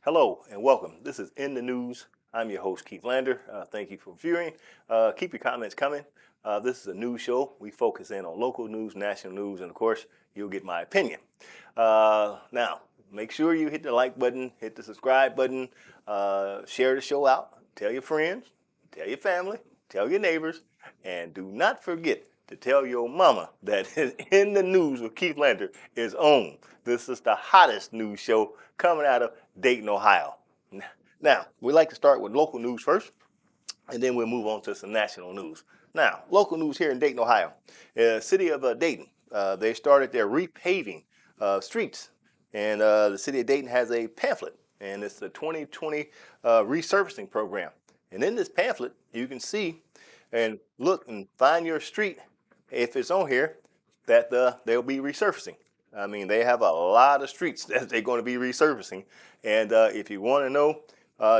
Hello and welcome. This is In the News. I'm your host, Keith Lander. Thank you for viewing. Keep your comments coming. This is a news show. We focus in on local news, national news, and of course, you'll get my opinion. Now, make sure you hit the like button, hit the subscribe button, share the show out, tell your friends, tell your family, tell your neighbors, and do not forget to tell your mama that In the News with Keith Lander is on. This is the hottest news show coming out of Dayton, Ohio. Now, we like to start with local news first, and then we'll move on to some national news. Now, local news here in Dayton, Ohio. City of Dayton, they started their repaving streets, and the city of Dayton has a pamphlet, and it's the 2020 resurfacing program. And in this pamphlet, you can see and look and find your street, if it's on here, that they'll be resurfacing. I mean, they have a lot of streets that they're going to be resurfacing. And if you want to know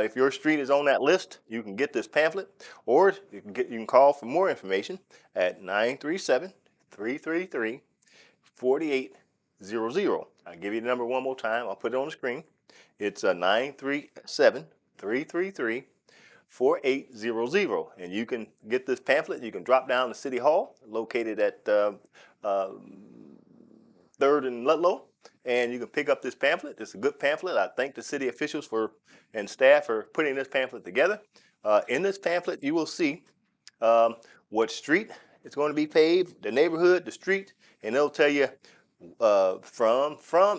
if your street is on that list, you can get this pamphlet, or you can call for more information at 937-333-4800. I'll give you the number one more time. I'll put it on the screen. It's 937-333-4800, and you can get this pamphlet. You can drop down to City Hall, located at 3rd and Ludlow, and you can pick up this pamphlet. It's a good pamphlet. I thank the city officials and staff for putting this pamphlet together. In this pamphlet, you will see what street is going to be paved, the neighborhood, the street, and it'll tell you from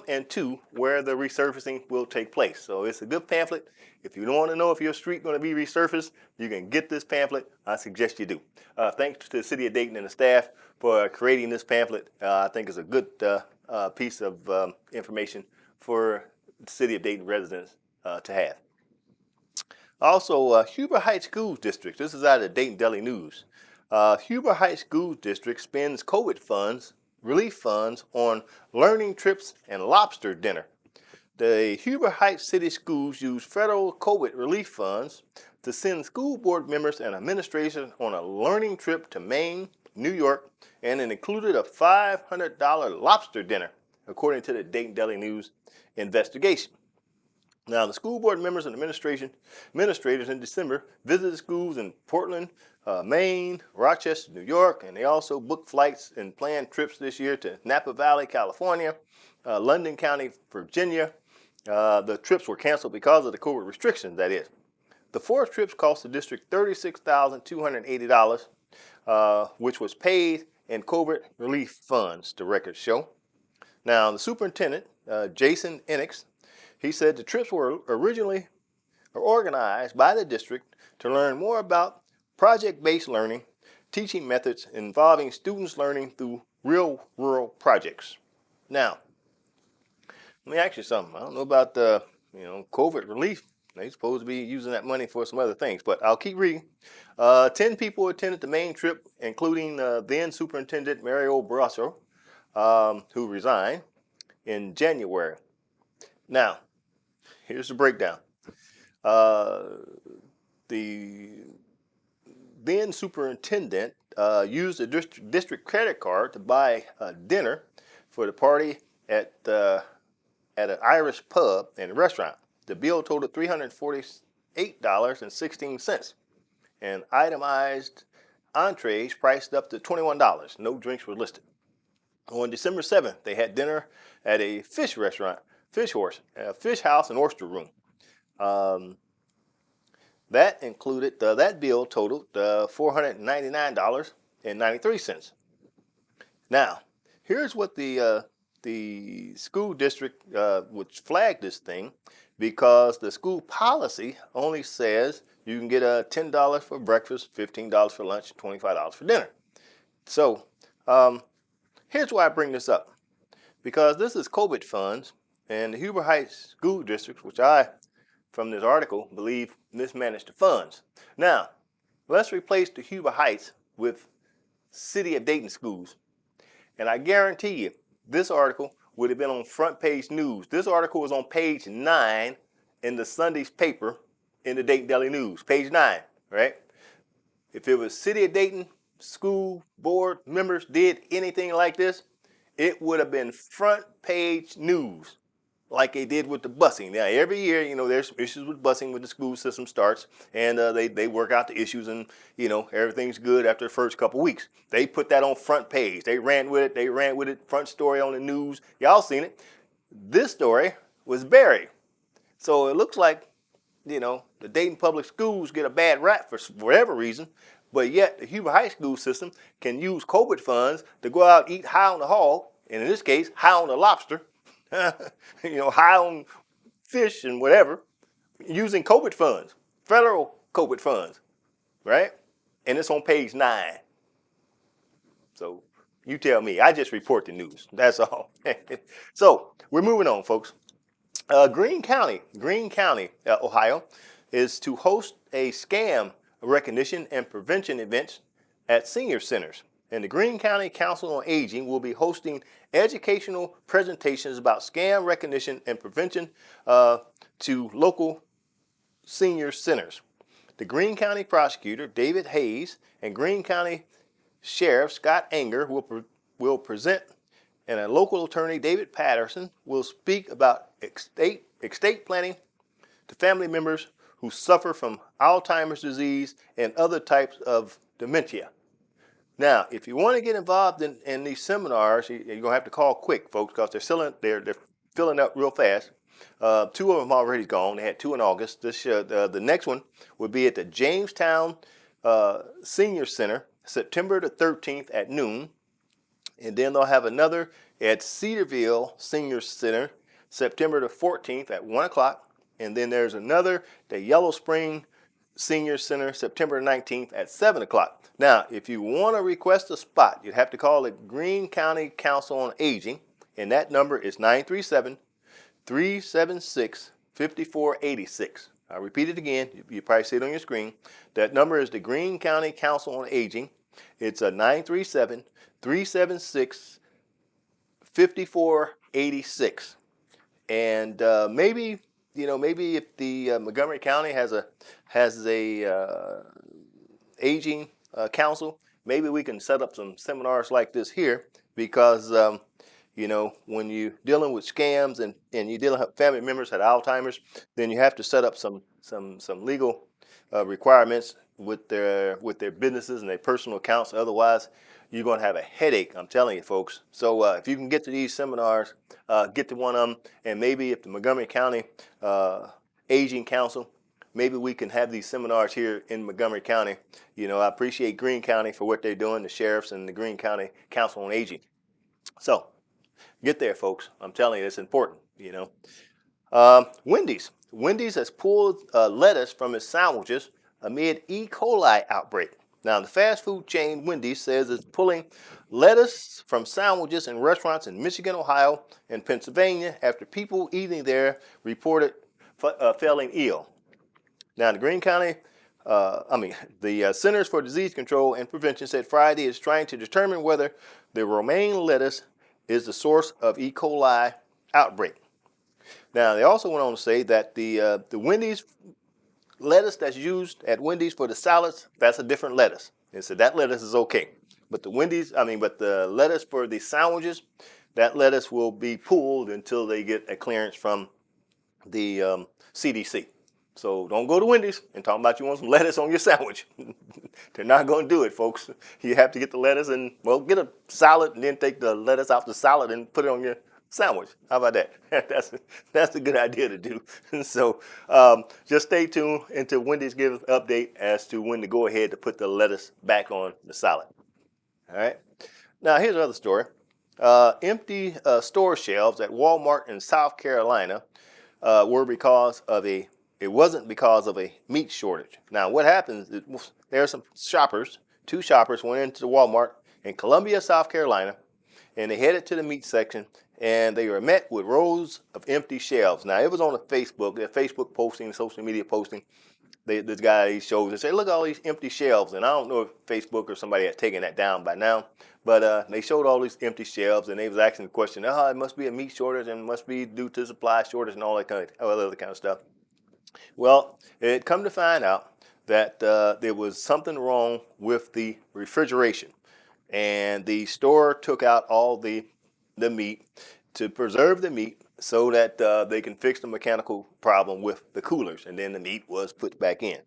and to where the resurfacing will take place. So it's a good pamphlet. If you don't want to know if your street is going to be resurfaced, you can get this pamphlet. I suggest you do. Thanks to the city of Dayton and the staff for creating this pamphlet. I think it's a good piece of information for the city of Dayton residents to have. Also, Huber Heights School District. This is out of the Dayton Daily News. Huber Heights School District spends COVID funds, relief funds, on learning trips and lobster dinner. The Huber Heights City Schools use federal COVID relief funds to send school board members and administration on a learning trip to Maine, New York, and it included a $500 lobster dinner, according to the Dayton Daily News investigation. Now, the school board members and administrators in December visited schools in Portland, Maine, Rochester, New York, and they also booked flights and planned trips this year to Napa Valley, California, London County, Virginia. The trips were canceled because of the COVID restrictions, that is. The 4 trips cost the district $36,280, which was paid in COVID relief funds, the records show. Now, the superintendent, Jason Enix, he said the trips were originally organized by the district to learn more about project-based learning, teaching methods involving students learning through real world projects. Now, let me ask you something. I don't know about the COVID relief. They're supposed to be using that money for some other things, but I'll keep reading. 10 people attended the main trip, including then Superintendent Mario Barroso, who resigned in January. Now, here's the breakdown. The then superintendent used a district credit card to buy dinner for the party at an Irish pub and restaurant. The bill totaled $348.16, and itemized entrees priced up to $21. No drinks were listed. On December 7th, they had dinner at a fish restaurant, Fish House and Oyster Room. That included, that bill totaled $499.93. Now, here's what the school district would flag this thing, because the school policy only says you can get $10 for breakfast, $15 for lunch, $25 for dinner. So here's why I bring this up. Because this is COVID funds, and the Huber Heights School District, which I, from this article, believe mismanaged the funds. Now, let's replace the Huber Heights with City of Dayton schools. And I guarantee you, this article would have been on front page news. This article was on page 9 in the Sunday's paper in the Dayton Daily News, page 9, right? If it was City of Dayton school board members did anything like this, it would have been front page news. like they did with the busing. Now, every year, there's issues with busing when the school system starts, and they work out the issues, and everything's good after the first couple weeks. They put that on front page. They ran with it. They ran with it. Front story on the news. Y'all seen it. This story was buried. So it looks like the Dayton Public Schools get a bad rap for whatever reason, but yet the Huber High School system can use COVID funds to go out and eat high on the hog, and in this case, high on the lobster, high on fish and whatever, using COVID funds, federal COVID funds, right? And it's on page 9. So you tell me. I just report the news. That's all. So we're moving on, folks. Greene County, Ohio, is to host a scam recognition and prevention events at senior centers. And the Greene County Council on Aging will be hosting educational presentations about scam recognition and prevention to local senior centers. The Greene County prosecutor, David Hayes, and Greene County Sheriff Scott Anger will present, and a local attorney, David Patterson, will speak about estate planning to family members who suffer from Alzheimer's disease and other types of dementia. Now, if you want to get involved in these seminars, you're going to have to call quick, folks, because they're filling up real fast. 2 of them already gone. They had 2 in August. The next one would be at the Jamestown Senior Center, September the 13th at noon. And then they'll have another at Cedarville Senior Center, September the 14th at 1 o'clock. And then there's another at Yellow Spring Senior Center, September 19th at 7 o'clock. Now, if you want to request a spot, you'd have to call the Greene County Council on Aging, and that number is 937-376-5486. I'll repeat it again. You probably see it on your screen. That number is the Greene County Council on Aging. It's a 937-376-5486. And maybe if the Montgomery County has a aging council, maybe we can set up some seminars like this here, because when you're dealing with scams and you're dealing with family members had Alzheimer's, then you have to set up some legal requirements with their businesses and their personal accounts. Otherwise, you're going to have a headache. I'm telling you, folks. So if you can get to these seminars, get to one of them, and maybe if the Montgomery County Aging Council, maybe we can have these seminars here in Montgomery County. I appreciate Greene County for what they're doing, the sheriffs and the Greene County Council on Aging. So get there, folks. I'm telling you, it's important. Wendy's has pulled lettuce from its sandwiches amid E. coli outbreak. Now, the fast food chain Wendy's says it's pulling lettuce from sandwiches in restaurants in Michigan, Ohio, and Pennsylvania after people eating there reported feeling ill. Now, the Greene County, the Centers for Disease Control and Prevention said Friday is trying to determine whether the romaine lettuce is the source of E. coli outbreak. Now, they also went on to say that the Wendy's lettuce that's used at Wendy's for the salads, that's a different lettuce. And so that lettuce is okay. But the lettuce for the sandwiches, that lettuce will be pulled until they get a clearance from the CDC. So don't go to Wendy's and talk about you want some lettuce on your sandwich. They're not going to do it, folks. You have to get the lettuce and, get a salad and then take the lettuce out the salad and put it on your sandwich. How about that? That's a good idea to do. So just stay tuned until Wendy's gives an update as to when to go ahead to put the lettuce back on the salad. All right. Now here's another story. Empty store shelves at Walmart in South Carolina were because of it wasn't because of a meat shortage. Now what happens is there are some shoppers, 2 shoppers went into the Walmart in Columbia, South Carolina, and they headed to the meat section, and they were met with rows of empty shelves. Now, it was on a Facebook posting, social media posting. This guy shows and said, look at all these empty shelves. And I don't know if Facebook or somebody had taken that down by now, but they showed all these empty shelves, and they was asking the question, it must be a meat shortage and must be due to supply shortage and all that other kind of stuff. Well, it come to find out that there was something wrong with the refrigeration, and the store took out all the meat to preserve the meat. so that they can fix the mechanical problem with the coolers, and then the meat was put back in.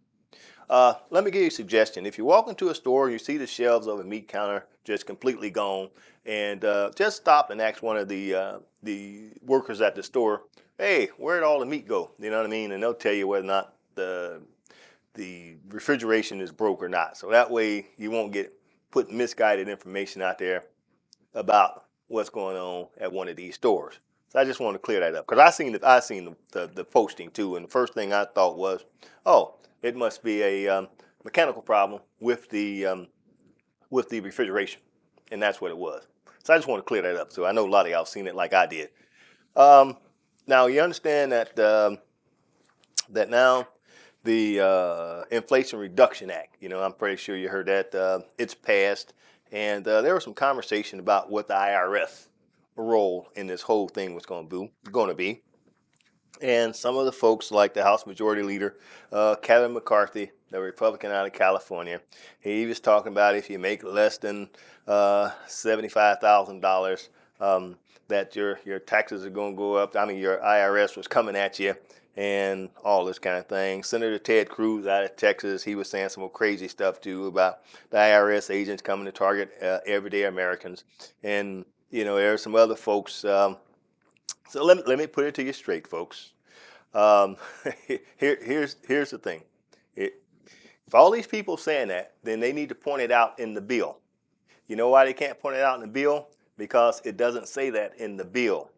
Let me give you a suggestion. If you walk into a store and you see the shelves of a meat counter just completely gone, and just stop and ask one of the workers at the store, "Hey, where'd all the meat go?" You know what I mean? And they'll tell you whether or not the refrigeration is broke or not. So that way you won't get put misguided information out there about what's going on at one of these stores. So I just want to clear that up because I seen the posting too, and the first thing I thought was, oh, it must be a mechanical problem with the refrigeration, and that's what it was. So I just want to clear that up. So I know a lot of y'all seen it like I did. Um, Now you understand that that now the Inflation Reduction Act, I'm pretty sure you heard that it's passed, and there was some conversation about what the IRS role in this whole thing was going to be. And some of the folks, like the House Majority Leader, Kevin McCarthy, the Republican out of California, he was talking about if you make less than $75,000, that your taxes are going to go up. I mean, your IRS was coming at you and all this kind of thing. Senator Ted Cruz out of Texas, he was saying some crazy stuff too about the IRS agents coming to target everyday Americans. And, there are some other folks. So let me put it to you straight, folks. Here's the thing. If all these people saying that, then they need to point it out in the bill. You know why they can't point it out in the bill? Because it doesn't say that in the bill.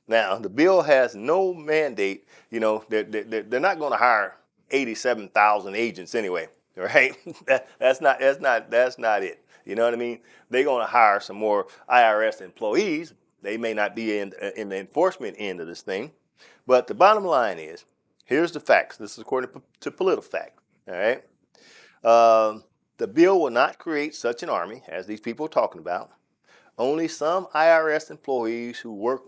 Now, the bill has no mandate. They're not going to hire 87,000 agents anyway, right? That's not it. You know what I mean? They're going to hire some more IRS employees. They may not be in the enforcement end of this thing, but the bottom line is, here's the facts. This is according to PolitiFact. All right. The bill will not create such an army as these people are talking about. There's only some IRS employees who work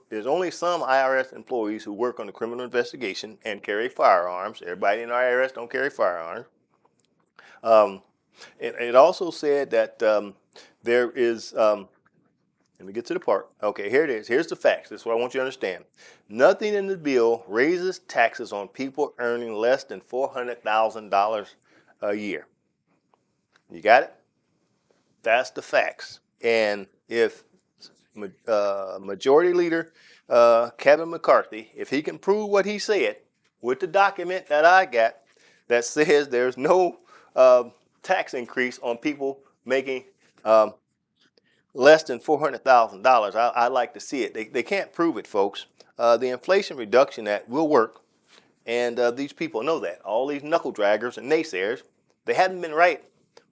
on the criminal investigation and carry firearms. Everybody in the IRS don't carry firearms. It also said that there is, let me get to the part. Okay, here it is. Here's the facts. This is what I want you to understand. Nothing in the bill raises taxes on people earning less than $400,000 a year. You got it? That's the facts. And if Majority Leader Kevin McCarthy, if he can prove what he said with the document that I got that says there's no tax increase on people making less than $400,000, I'd like to see it. They can't prove it, folks. The Inflation Reduction Act will work, and these people know that. All these knuckle draggers and naysayers, they haven't been right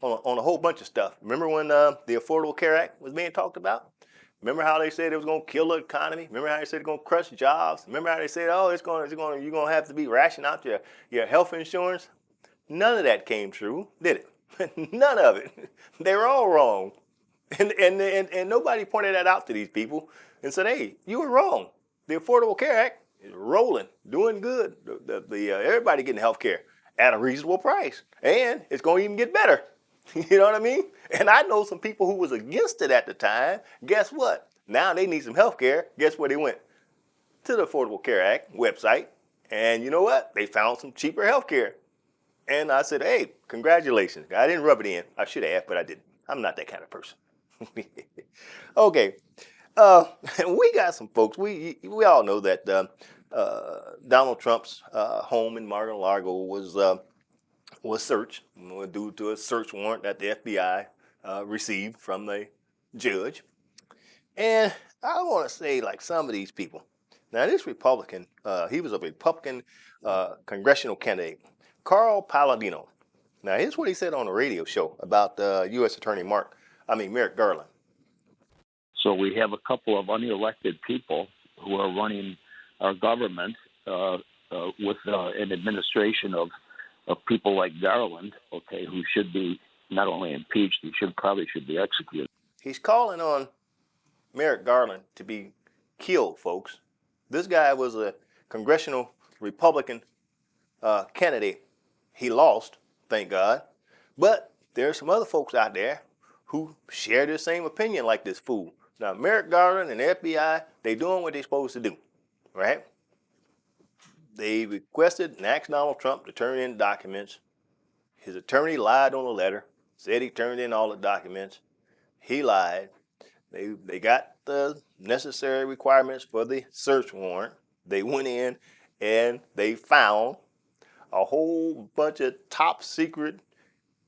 on a whole bunch of stuff. Remember when the Affordable Care Act was being talked about? Remember how they said it was going to kill the economy? Remember how they said it's going to crush jobs? Remember how they said, oh, you're going to have to be rationing out your health insurance? None of that came true, did it? None of it. They were all wrong. And nobody pointed that out to these people and said, hey, you were wrong. The Affordable Care Act is rolling, doing good. Everybody getting health care at a reasonable price. And it's going to even get better. You know what I mean? And I know some people who was against it at the time. Guess what? Now they need some health care. Guess where they went? To the Affordable Care Act website. And you know what? They found some cheaper health care. And I said, hey, congratulations. I didn't rub it in. I should have, but I didn't. I'm not that kind of person. Okay. We got some folks. We all know that Donald Trump's home in Mar-a-Lago was searched due to a search warrant that the FBI received from the judge. And I want to say, like, some of these people. Now, this Republican, he was a Republican congressional candidate, Carl Palladino. Now, here's what he said on a radio show about U.S. Attorney Merrick Garland. So we have a couple of unelected people who are running our government with an administration of people like Garland, okay, who should be not only impeached, he probably should be executed. He's calling on Merrick Garland to be killed, folks. This guy was a congressional Republican candidate. He lost, thank God. But there are some other folks out there who share the same opinion like this fool. Now, Merrick Garland and the FBI, they doing what they're supposed to do. right? They requested and asked Donald Trump to turn in documents. His attorney lied on the letter, said he turned in all the documents. He lied. They got the necessary requirements for the search warrant. They went in and they found a whole bunch of top secret,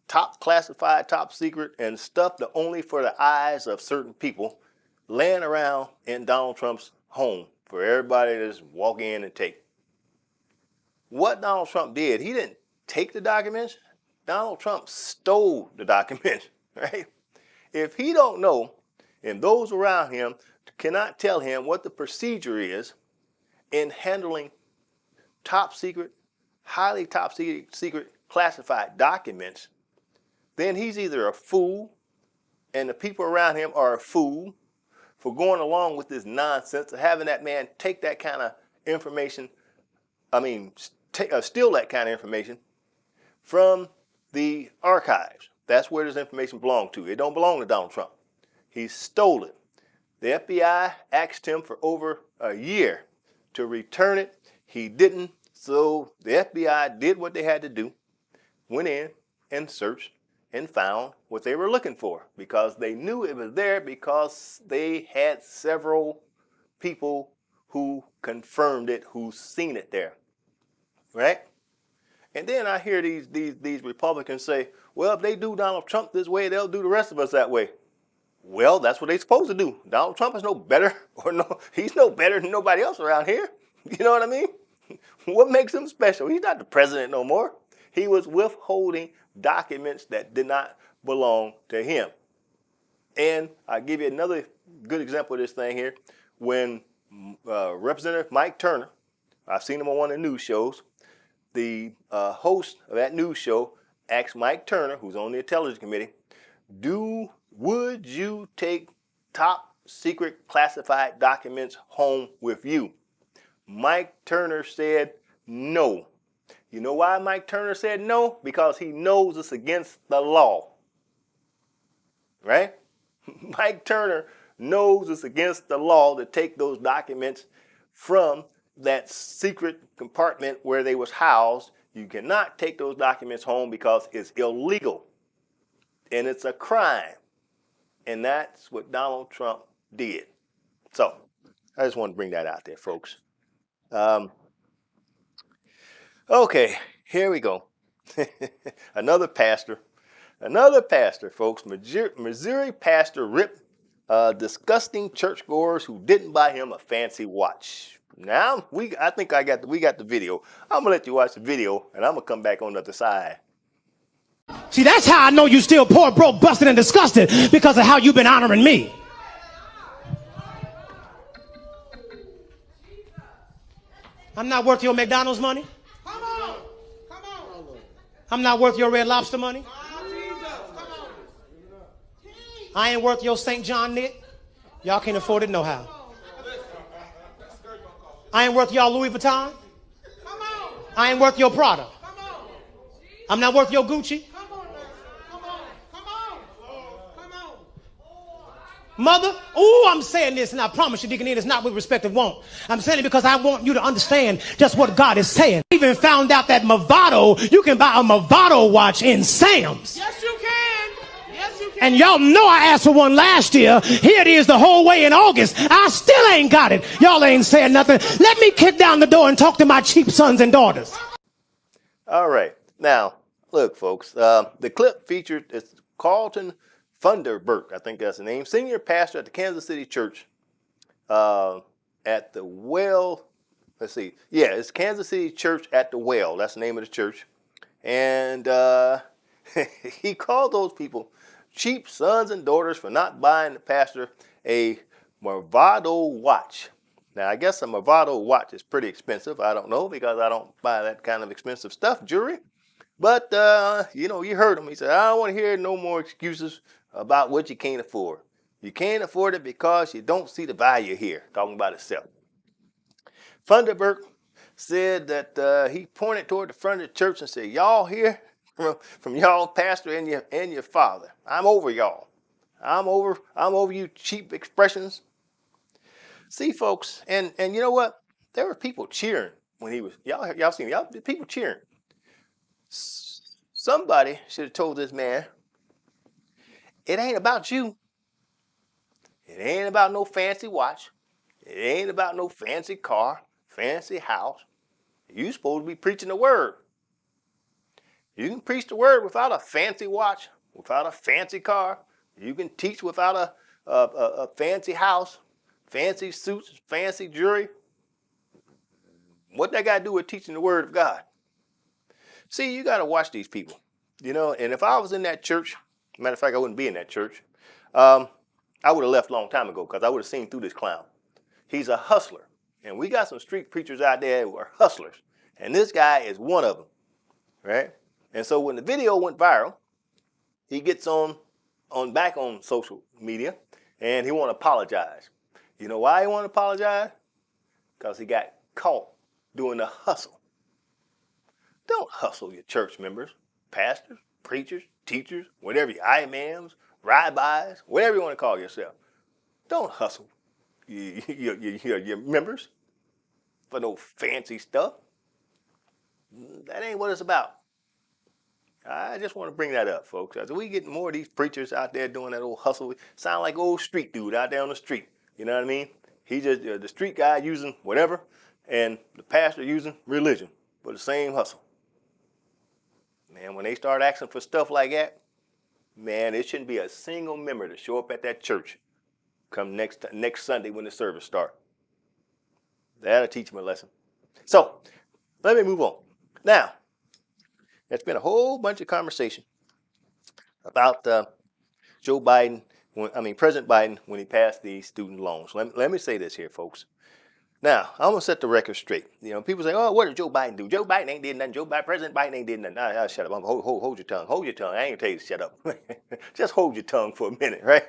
top classified, top secret, and stuff that only for the eyes of certain people laying around in Donald Trump's home for everybody to just walk in and take. What Donald Trump did, he didn't take the documents. Donald Trump stole the documents, right? If he don't know, and those around him cannot tell him what the procedure is in handling top secret, highly top secret classified documents, then he's either a fool and the people around him are a fool for going along with this nonsense of having that man take that kind of information, steal that kind of information from the archives. That's where this information belongs to. It don't belong to Donald Trump. He stole it. The FBI asked him for over a year to return it. He didn't. So the FBI did what they had to do, went in and searched and found what they were looking for because they knew it was there because they had several people who confirmed it, who seen it there, right? And then I hear these Republicans say, well, if they do Donald Trump this way, they'll do the rest of us that way. Well, that's what they're supposed to do. Donald Trump is no better, he's no better than nobody else around here. You know what I mean? What makes him special? He's not the president no more. He was withholding documents that did not belong to him. And I'll give you another good example of this thing here. When Representative Mike Turner, I've seen him on one of the news shows, the host of that news show asked Mike Turner, who's on the Intelligence Committee, would you take top secret classified documents home with you? Mike Turner said no. You know why Mike Turner said no? Because he knows it's against the law. Right? Mike Turner knows it's against the law to take those documents from that secret compartment where they was housed. You cannot take those documents home because it's illegal. And it's a crime. And that's what Donald Trump did. So I just want to bring that out there, folks. Okay, here we go. Another pastor, folks. Missouri pastor ripped disgusting churchgoers who didn't buy him a fancy watch. Now I think we got the video. I'm gonna let you watch the video, and I'm gonna come back on the other side. See, that's how I know you still poor, broke, busted, and disgusted, because of how you've been honoring me. I'm not worth your McDonald's money. Come on. Come on. I'm not worth your Red Lobster money. Jesus. Come on. I ain't worth your St. John knit. Y'all can't afford it no how. I ain't worth y'all Louis Vuitton. Come on. I ain't worth your Prada. Come on. I'm not worth your Gucci. Come on. Come on. Come on. Come on. Mother, I'm saying this, and I promise you, Deacon Ian, it's not with respect of want. I'm saying it because I want you to understand just what God is saying. I even found out that you can buy a Movado watch in Sam's. Yes, you can. Yes, you can. And y'all know I asked for one last year. Here it is the whole way in August. I still ain't got it. Y'all ain't saying nothing. Let me kick down the door and talk to my cheap sons and daughters. All right. Now, look, folks, the clip featured is Carlton Funderburk, I think that's the name, senior pastor at the Kansas City Church at the Well. Let's see. Yeah, it's Kansas City Church at the Well. That's the name of the church. And he called those people cheap sons and daughters for not buying the pastor a Movado watch. Now, I guess a Movado watch is pretty expensive. I don't know because I don't buy that kind of expensive stuff, jewelry. But, you heard him. He said, I don't want to hear no more excuses about what you can't afford. You can't afford it because you don't see the value here, talking about himself. Funderburk said that he pointed toward the front of the church and said, y'all here from y'all pastor and your father. I'm over y'all. I'm over you cheap expressions. See, folks, and you know what? there were people cheering when he was, y'all seen, y'all, people cheering. Somebody should have told this man, it ain't about you. It ain't about no fancy watch. It ain't about no fancy car, fancy house. You supposed to be preaching the word. You can preach the word without a fancy watch, without a fancy car. You can teach without a fancy house, fancy suits, fancy jewelry. What that got to do with teaching the word of God? See, you got to watch these people, and if I was in that church, matter of fact, I wouldn't be in that church. I would have left a long time ago because I would have seen through this clown. He's a hustler. And we got some street preachers out there who are hustlers. And this guy is one of them, right? And so when the video went viral, he gets back on social media and he want to apologize. You know why he want to apologize? Because he got caught doing the hustle. Don't hustle your church members, pastors, preachers, teachers, whatever, your imams, rabbis, whatever you want to call yourself. Don't hustle your members for no fancy stuff. That ain't what it's about. I just want to bring that up, folks. As we get more of these preachers out there doing that old hustle, sound like old street dude out there on the street. You know what I mean? He just the street guy using whatever, and the pastor using religion for the same hustle. Man, when they start asking for stuff like that, man, it shouldn't be a single member to show up at that church come next Sunday when the service starts. That'll teach them a lesson. So, let me move on. Now, there's been a whole bunch of conversation about President Biden when he passed these student loans. Let me say this here, folks. Now, I'm going to set the record straight. People say, oh, what did Joe Biden do? Joe Biden ain't did nothing. President Biden ain't did nothing. Shut up. Hold your tongue. Hold your tongue. I ain't going to tell you to shut up. Just hold your tongue for a minute, right?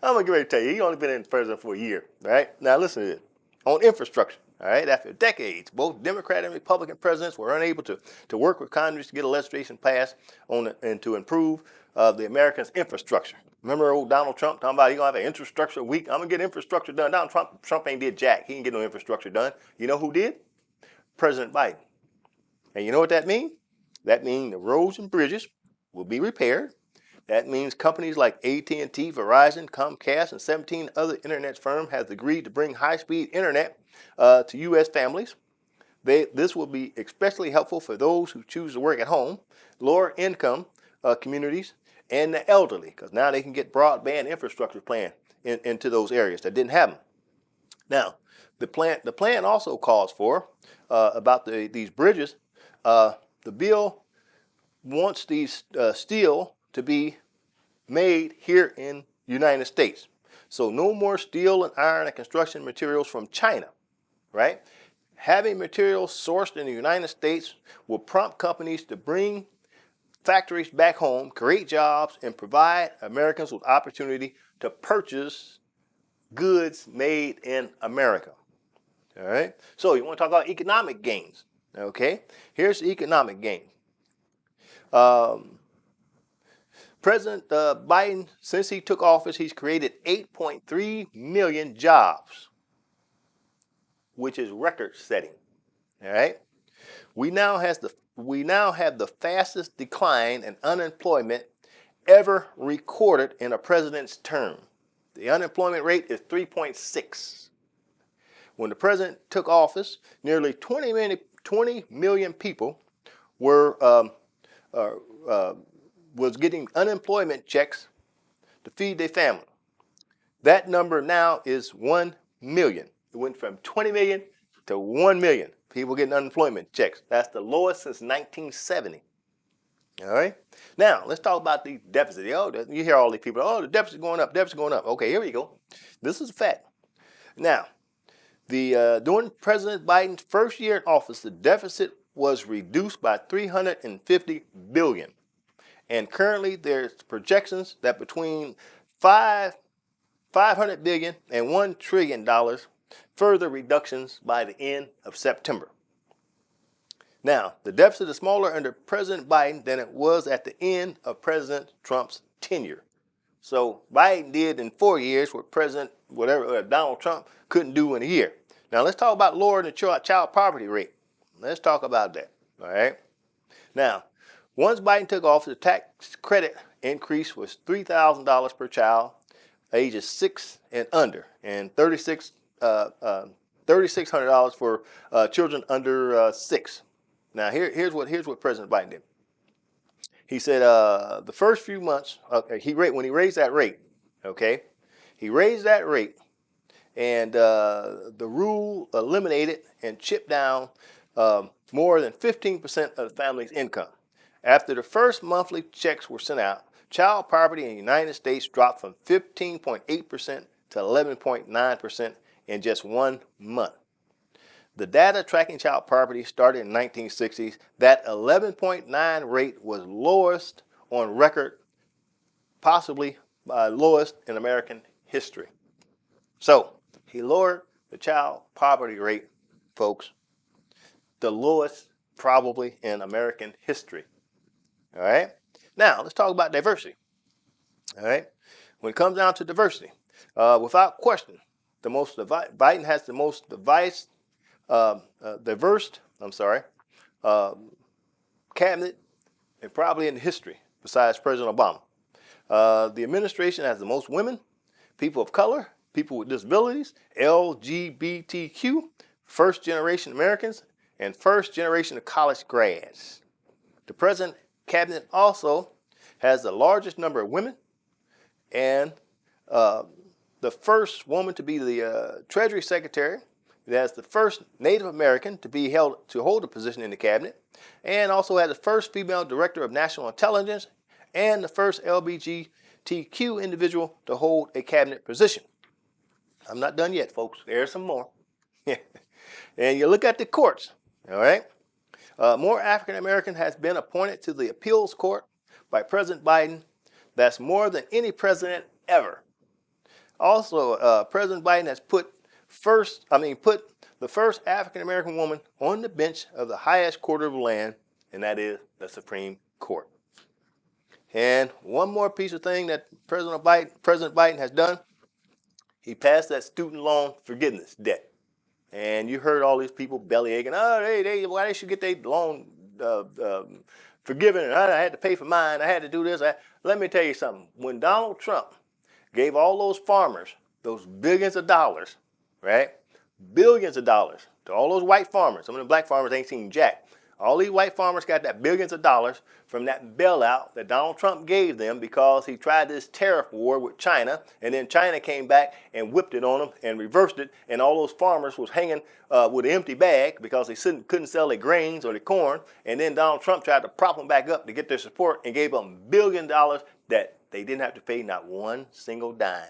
I'm going to get ready to tell you. He only been in president for a year, right? Now, listen to this. On infrastructure, all right, after decades, both Democrat and Republican presidents were unable to work with Congress to get a legislation passed and to improve the Americans' infrastructure. Remember old Donald Trump talking about he's going to have an infrastructure week? I'm going to get infrastructure done. Donald Trump ain't did jack. He didn't get no infrastructure done. You know who did? President Biden. And you know what that means? That means the roads and bridges will be repaired. That means companies like AT&T, Verizon, Comcast, and 17 other internet firms have agreed to bring high-speed internet to U.S. families. This will be especially helpful for those who choose to work at home, lower-income communities, and the elderly, because now they can get broadband infrastructure plan into those areas that didn't have them. Now, the plan also calls for about these bridges. The bill wants these steel to be made here in the United States. So no more steel and iron and construction materials from China, right? Having materials sourced in the United States will prompt companies to bring factories back home, create jobs, and provide Americans with opportunity to purchase goods made in America. All right? So you want to talk about economic gains, okay? Here's the economic gain. President Biden, since he took office, he's created 8.3 million jobs, which is record-setting. All right? We now have the fastest decline in unemployment ever recorded in a president's term. The unemployment rate is 3.6. When the president took office, nearly 20 million people was getting unemployment checks to feed their family. That number now is 1 million. It went from 20 million to 1 million people getting unemployment checks. That's the lowest since 1970. All right? Now, let's talk about the deficit. You hear all these people, the deficit's going up, deficit's going up. Okay, here we go. This is a fact. Now, during President Biden's first year in office, the deficit was reduced by $350 billion. And currently, there's projections that between $500 billion and $1 trillion further reductions by the end of September. Now, the deficit is smaller under President Biden than it was at the end of President Trump's tenure. So Biden did in 4 years what Donald Trump couldn't do in a year. Now let's talk about lowering the child poverty rate. Let's talk about that. All right. Now, once Biden took office, the tax credit increase was $3,000 per child, ages 6 and under, and $3,600 for children under 6. Now, here's what President Biden did. He said the first few months, when he raised that rate, okay, he raised that rate, and the rule eliminated and chipped down more than 15% of the family's income. After the first monthly checks were sent out, child poverty in the United States dropped from 15.8% to 11.9% in just 1 month. The data tracking child poverty started in the 1960s. That 11.9 rate was lowest on record, possibly lowest in American history. So he lowered the child poverty rate, folks, the lowest probably in American history. All right. Now let's talk about diversity. All right. When it comes down to diversity, without question, Biden has the most diverse cabinet, and probably in history, besides President Obama. The administration has the most women, people of color, people with disabilities, LGBTQ, first-generation Americans, and first-generation of college grads. The president cabinet also has the largest number of women, and the first woman to be the Treasury Secretary. It has the first Native American to hold a position in the cabinet, and also has the first female director of national intelligence, and the first LGBTQ individual to hold a cabinet position. I'm not done yet, folks. There's some more. And you look at the courts, all right? More African American has been appointed to the appeals court by President Biden. That's more than any president ever. Also, President Biden has put the first African American woman on the bench of the highest court of the land, and that is the Supreme Court. And one more piece of thing that President Biden has done, he passed that student loan forgiveness debt. And you heard all these people bellyaching, why they should get their loan forgiven, and I had to pay for mine, I had to do this. Let me tell you something. When Donald Trump gave all those farmers those billions of dollars, right? Billions of dollars to all those white farmers. Some of the black farmers ain't seen jack. All these white farmers got that billions of dollars from that bailout that Donald Trump gave them because he tried this tariff war with China, and then China came back and whipped it on them and reversed it, and all those farmers was hanging with an empty bag because they couldn't sell their grains or their corn, and then Donald Trump tried to prop them back up to get their support and gave them $1 billion that they didn't have to pay not one single dime.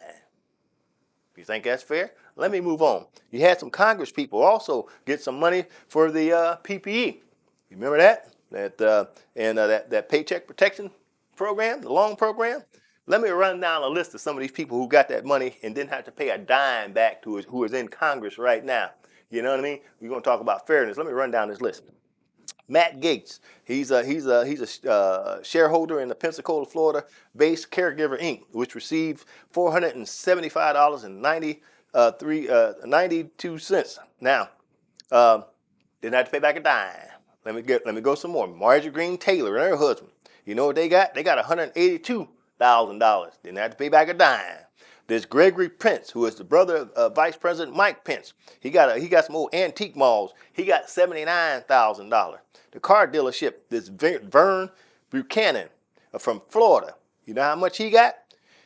You think that's fair? Let me move on. You had some Congress people also get some money for the PPE. You remember that? That Paycheck Protection Program, the loan program? Let me run down a list of some of these people who got that money and didn't have to pay a dime back to who is in Congress right now. You know what I mean? We're going to talk about fairness. Let me run down this list. Matt Gaetz, he's a shareholder in the Pensacola, Florida-based Caregiver Inc., which received $475.92. Now, didn't have to pay back a dime. Let me go some more. Marjorie Greene Taylor and her husband. You know what they got? They got $182,000. Didn't have to pay back a dime. There's Gregory Pence, who is the brother of Vice President Mike Pence. He got some old antique malls. He got $79,000. The car dealership, this Vern Buchanan from Florida. You know how much he got?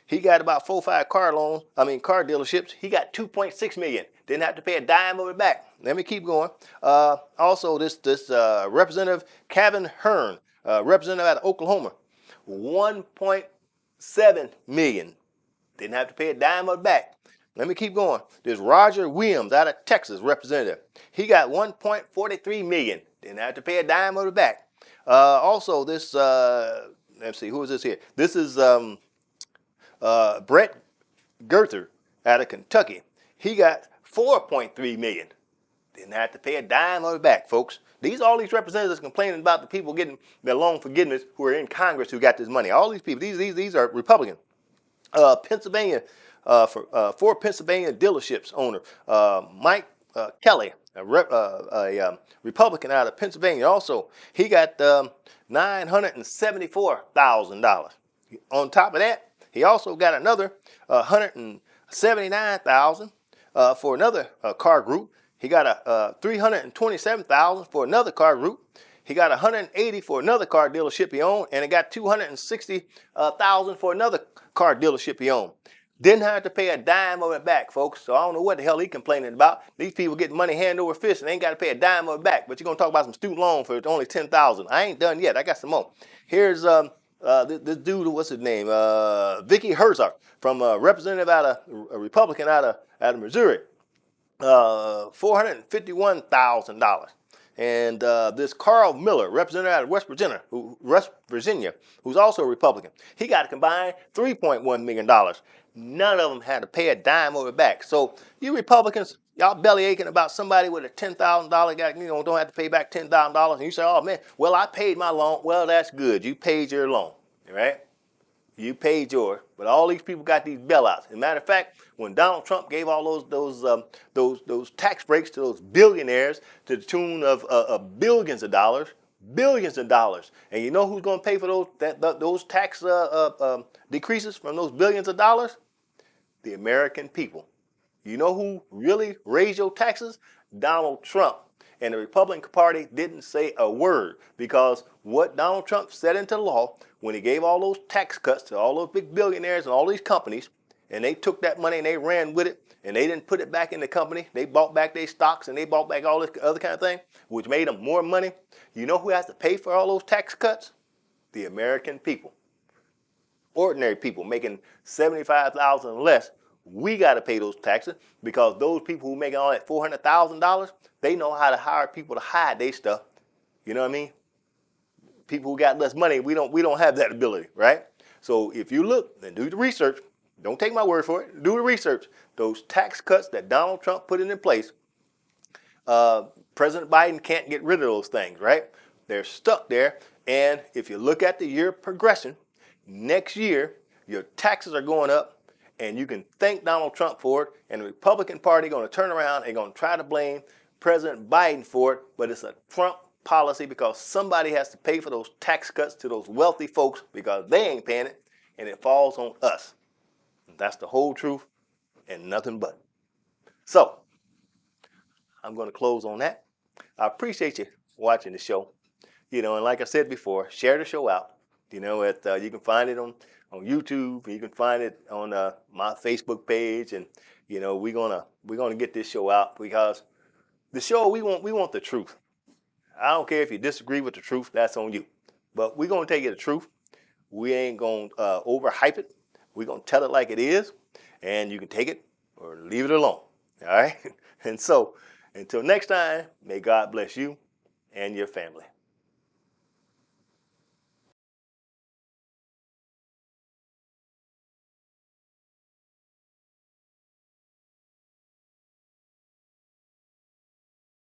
He got about 4 or 5 car dealerships. He got $2.6 million. Didn't have to pay a dime of it back. Let me keep going. Also, this Representative Kevin Hearn, representative out of Oklahoma, $1.7 million. Didn't have to pay a dime of it back. Let me keep going. There's Roger Williams out of Texas, representative. He got $1.43 million. Didn't have to pay a dime of it back. Also, this, let's see, who is this here? This is Brett Gerther out of Kentucky. He got $4.3 million. Didn't have to pay a dime of it back, folks. All these representatives complaining about the people getting their loan forgiveness who are in Congress who got this money. All these people, these are Republicans. Pennsylvania, four Pennsylvania dealerships owner, Mike Kelly, Republican out of Pennsylvania, also he got $974,000. On top of that, he also got another $179,000 for another car group. He got a $327,000 for another car group. He got $180 for another car dealership he owned, and he got $260,000 for another car dealership he owned. Didn't have to pay a dime of it back, folks. So I don't know what the hell he complaining about. These people getting money hand over fist and they ain't got to pay a dime of it back. But you're gonna talk about some student loan for only $10,000. I ain't done yet. I got some more. Here's this dude. What's his name? Vicky Herzog, from a representative out of a Republican out of Missouri. $451,000. And this Carl Miller, representative out of West Virginia, who's also a Republican, he got a combined $3.1 million. None of them had to pay a dime of it back. So you Republicans, y'all belly aching about somebody with a $10,000 guy, don't have to pay back $10,000, and you say, oh man, well I paid my loan. Well, that's good. You paid your loan, right? You paid yours, but all these people got these bailouts. As a matter of fact, when Donald Trump gave all those tax breaks to those billionaires to the tune of billions of dollars, and you know who's going to pay for those tax decreases from those billions of dollars? The American people. You know who really raised your taxes? Donald Trump. And the Republican Party didn't say a word, because what Donald Trump set into law when he gave all those tax cuts to all those big billionaires and all these companies, and they took that money and they ran with it, and they didn't put it back in the company. They bought back their stocks and they bought back all this other kind of thing, which made them more money. You know who has to pay for all those tax cuts? The American people. Ordinary people making $75,000 less, we got to pay those taxes, because those people who making all that $400,000, they know how to hire people to hide their stuff. You know what I mean? People who got less money, we don't have that ability, right? So if you look and do the research, don't take my word for it, do the research. Those tax cuts that Donald Trump put in place, President Biden can't get rid of those things, right? They're stuck there. And if you look at the year progression, next year, your taxes are going up, and you can thank Donald Trump for it, and the Republican Party going to turn around and going to try to blame President Biden for it, but it's a Trump policy, because somebody has to pay for those tax cuts to those wealthy folks, because they ain't paying it, and it falls on us. That's the whole truth and nothing but. So, I'm going to close on that. I appreciate you watching the show. And like I said before, share the show out. You can find it on YouTube. You can find it on my Facebook page, and we're gonna get this show out, because the show, we want the truth. I don't care if you disagree with the truth, that's on you. But we're gonna tell you the truth. We ain't gonna overhype it. We're gonna tell it like it is, and you can take it or leave it alone. All right. And so until next time, may God bless you and your family.